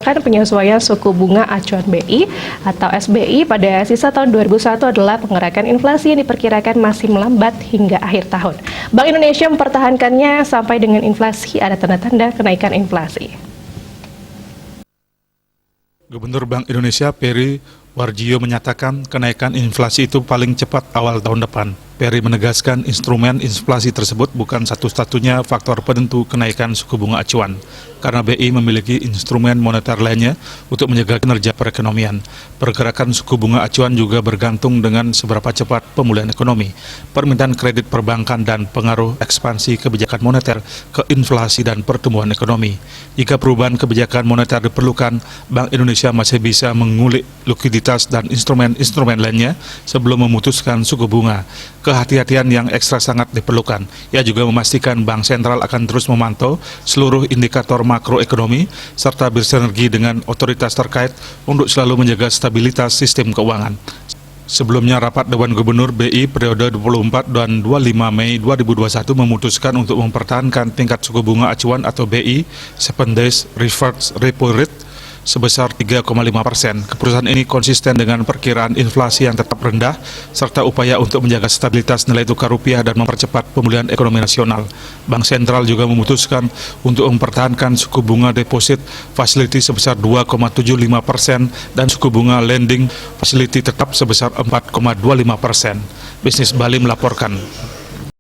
Penyesuaian suku bunga acuan BI atau SBI pada sisa tahun 2001 adalah penggerakkan inflasi yang diperkirakan masih melambat hingga akhir tahun. Bank Indonesia mempertahankannya sampai dengan inflasi ada tanda-tanda kenaikan inflasi. Gubernur Bank Indonesia Peri Warjio menyatakan kenaikan inflasi itu paling cepat awal tahun depan. Peri menegaskan instrumen inflasi tersebut bukan satu-satunya faktor penentu kenaikan suku bunga acuan, karena BI memiliki instrumen moneter lainnya untuk menjaga kinerja perekonomian. Pergerakan suku bunga acuan juga bergantung dengan seberapa cepat pemulihan ekonomi, permintaan kredit perbankan, dan pengaruh ekspansi kebijakan moneter ke inflasi dan pertumbuhan ekonomi. Jika perubahan kebijakan moneter diperlukan, Bank Indonesia masih bisa mengulik likuiditas dan instrumen-instrumen lainnya sebelum memutuskan suku bunga. Kehati-hatian yang ekstra sangat diperlukan. Ia juga memastikan Bank Sentral akan terus memantau seluruh indikator makroekonomi serta bersinergi dengan otoritas terkait untuk selalu menjaga stabilitas sistem keuangan. Sebelumnya, rapat Dewan Gubernur BI periode 24 dan 25 Mei 2021 memutuskan untuk mempertahankan tingkat suku bunga acuan atau BI 7 days reverse repo rate sebesar 3,5%. Keputusan ini konsisten dengan perkiraan inflasi yang tetap rendah, serta upaya untuk menjaga stabilitas nilai tukar rupiah dan mempercepat pemulihan ekonomi nasional. Bank Sentral juga memutuskan untuk mempertahankan suku bunga deposit facility sebesar 2,75% dan suku bunga lending facility tetap sebesar 4,25%. Bisnis Bali melaporkan.